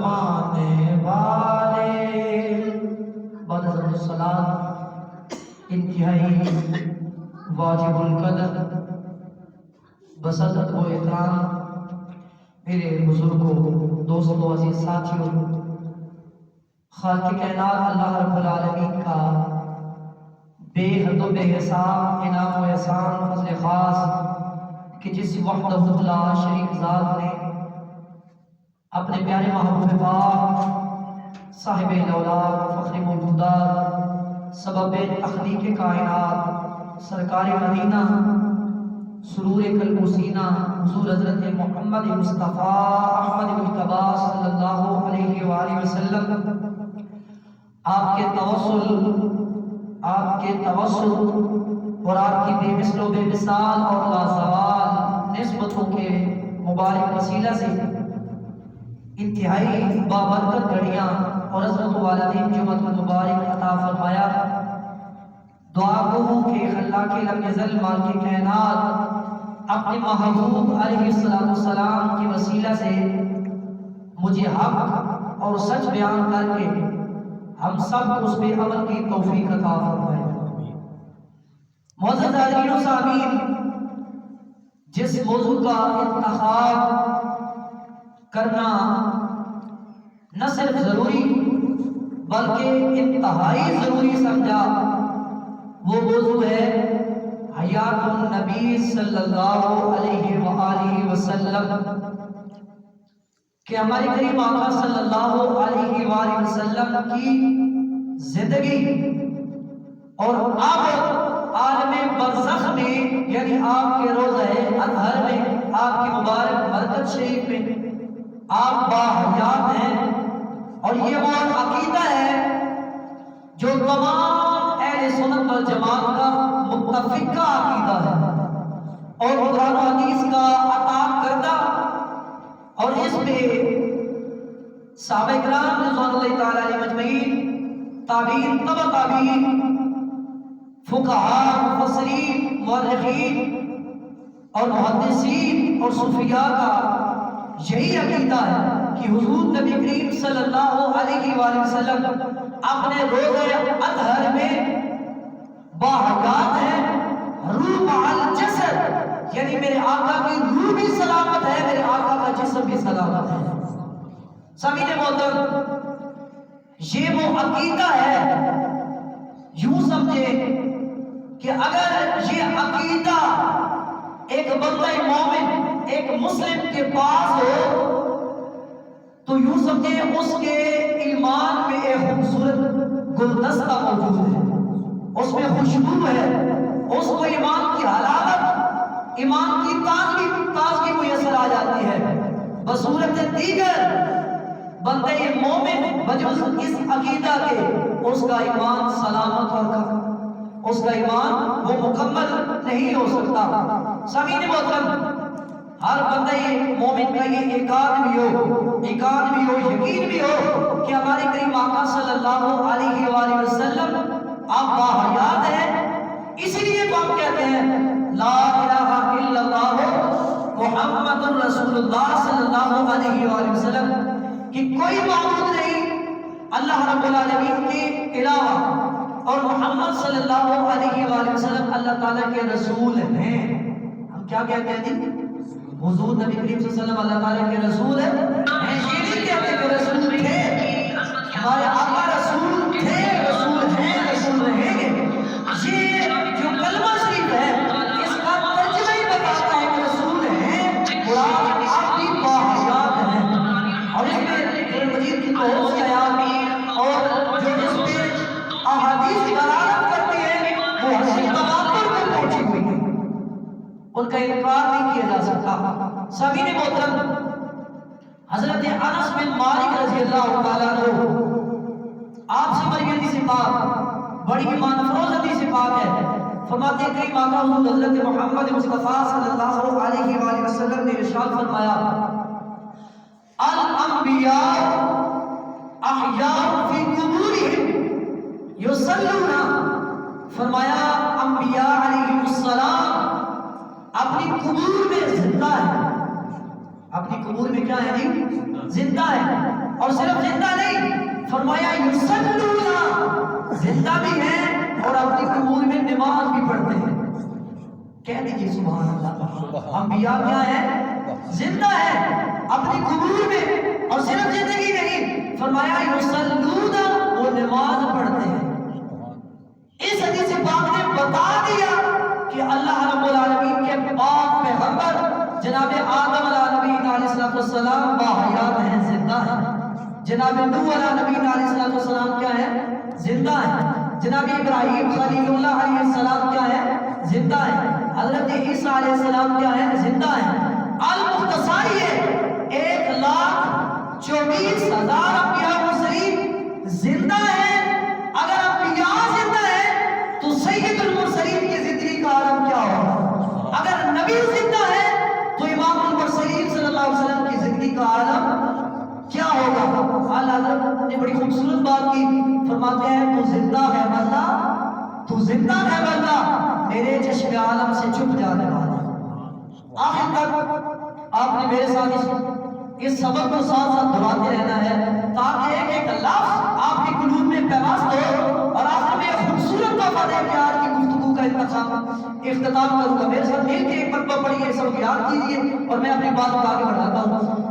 پانے والے بعد الصلاۃ انتہائی واجب القدر بسطت و احترام میرے بزرگوں، دوستوں، عزیز ساتھیوں، خالق کائنات اللہ رب العالمین کا بے حد و بے حساب انعام و احسان فضل خاص کہ جس وحدہ لا شریک ذات نے اپنے پیارے محبوب پاک صاحب الاولاد فخر موجودات سبب تخلیق کائنات سرکار مدینہ سرور قلب سینہ حضور حضرت محمد مصطفیٰ احمد مجتبی صلی اللہ علیہ وآلہ وسلم آپ کے توسل اور آپ کی بے مثل و بے مثال اور لازوال نسبتوں کے مبارک وسیلہ سے انتہائی بابرکت گھڑیاں اور عظمت والدین جمعۃ المبارک عطا فرمایا۔ دعا گو کہ خلاق لم یزل مالک کائنات اپنے محبوب علیہ السلام کے وسیلہ سے مجھے حق اور سچ بیان کر کے ہم سب اس پہ عمل کی توفیق عطا فرمائے۔ معزز حاضرین و سامعین، جس موضوع کا انتخاب کرنا نہ صرف ضروری بلکہ انتہائی ضروری سمجھا وہ موضوع ہے حیات النبی صلی اللہ علیہ وآلہ وسلم کہ ہمارے کریم آقا صلی اللہ علیہ وآلہ وسلم کی زندگی اور آپ عالم برزخ میں یعنی آپ کے روضہ اطہر میں آپ کی مبارک برکت شریف میں آپ باحیات ہیں، اور یہ وہ عقیدہ ہے جو تمام اہل سنت والجماعت کا متفقہ عقیدہ ہے اور قرآن و حدیث کا عطا کردہ، اور اس پہ صحابہ کرام رضوان اللہ تعالی علیہ مجمعین، تابعین، تبع تابعین، فقہاء، مفسرین، مورخین اور محدثین اور صوفیاء کا یہی عقیدہ ہے کہ حضور نبی کریم صلی اللہ علیہ وآلہ وسلم اپنے روضہ اطہر میں باحیات ہے، روح مع الجسد، یعنی میرے آقا کی روح بھی سلامت ہے، میرے آقا کا جسم بھی سلامت ہے۔ سامعین محترم، یہ وہ عقیدہ ہے، یوں سمجھے کہ اگر یہ عقیدہ ایک بندہ مومن ایک مسلم کے پاس ہو تو یوں سمجھے اس کے ایمان میں ایک خوبصورت گلدستہ موجود ہے، اس میں خوشبو ہے، اس کو ایمان کی حلاوت، ایمان کی تازگی میسر آ جاتی ہے۔ بصورت دیگر بندے مومن بجز اس عقیدہ کے اس کا ایمان سلامت اور اس کا ایمان وہ مکمل نہیں ہو سکتا۔ سامعین محترم، ہر بندہ مومن کا یہ ایقان بھی ہو، یقین بھی ہو کہ ہمارے کریم آقا صلی اللہ علیہ وآلہ وسلم آپ باحیات ہیں، اس لیے تو ہم کہتے ہیں لا الہ الا اللہ محمد رسول اللہ صلی اللہ علیہ وآلہ وسلم کہ کوئی معبود نہیں اللہ رب العالمین کے علاوہ، اور محمد صلی اللہ علیہ وآلہ وسلم اللہ تعالیٰ کے رسول ہیں۔ ہم کیا کہتے ہیں جی؟ حضور نبی کریم صلی اللہ علیہ وسلم اللہ تعالیٰ کے رسول ہیں، یہ نہیں کہتے کہ رسول تھے، ہمارے آقا رسول تھے، رسول ہیں، رسول رہیں گے۔ یہ جو کلمہ شریف ہے اس کا ترجمہ ہی بتاتا ہے کہ رسول ہیں، مراد آپ کی باحیات ہیں، اور اس میں قرآن مجید کی بہت سی آیات اور جو اس میں احادیث دلالت کرتی ہیں وہ حدیث تواتر پر پہنچی ہوئی ہیں، ان کا انکار نہیں کیا جا سکتا۔ سامعین محترم، حضرت انس بن مالک رضی اللہ تعالیٰ عنہ آپ سے بڑی حدیث پاک، بڑی ایمان افروز حدیث پاک ہے، فرماتے ہیں کہ آقا حضور حضرت محمد مصطفیٰ صلی اللہ علیہ وآلہ وسلم نے ارشاد فرمایا الانبیاء احیاء فی قبورہم یصلون، فرمایا انبیاء علیہ السلام اپنی قبور میں زندہ ہے، اپنی قبور میں کیا ہے جی؟ زندہ ہے. اور صرف زندہ نہیں، فرمایا یصلون، زندہ بھی ہیں اور اپنی قبور میں نماز بھی پڑھتے ہیں. کہہ دیجیے سبحان اللہ. انبیاء کیا ہے؟ زندہ ہے اپنی قبور میں، اور صرف زندگی نہیں، فرمایا یصلون، وہ نماز پڑھتے ہیں. اس حدیث پاک نے بتا دیا کہ اللہ رب العالمین کے پاک پیغمبر جناب آدم علیہ السلام باحیات ہیں، زندہ ہیں. جناب نوح علیہ السلام کیا ہے؟ زندہ ہیں. جناب ابراہیم خلیل اللہ علیہ السلام کیا ہے؟ زندہ ہیں. حضرت عیسیٰ علیہ السلام کیا ہے؟ زندہ ہیں. المختصر یہ 1,24,000 انبیاء مرسلین زندہ ہیں. اگر انبیاء زندہ ہیں تو سید المرسلین کی زندگی کا عالم کیا ہوگا؟ اگر نبی زندہ ہے تو امام المرسلین صلی اللہ علیہ وسلم کی زندگی کا عالم کیا ہوگا؟ اعلیٰ حضرت نے بڑی خوبصورت بات کی، فرماتے ہیں تو زندہ ہے واللہ، تو زندہ ہے واللہ، میرے چشم عالم سے چھپ جانے والا. آخر تک آپ نے میرے ساتھ اس سبق کو ساتھ ساتھ دہراتے رہنا ہے تاکہ ایک ایک لفظ آپ کے قلوب میں پیوست ہو. اور آخر میں ایک خوبصورت تحفہ دے کے آج کی گفتگو کا اختتام کروں گا. میرے ساتھ مل کے ایک مرتبہ پڑھیے، سب یاد کیجیے اور میں اپنی بات کو آگے بڑھاتا ہوں.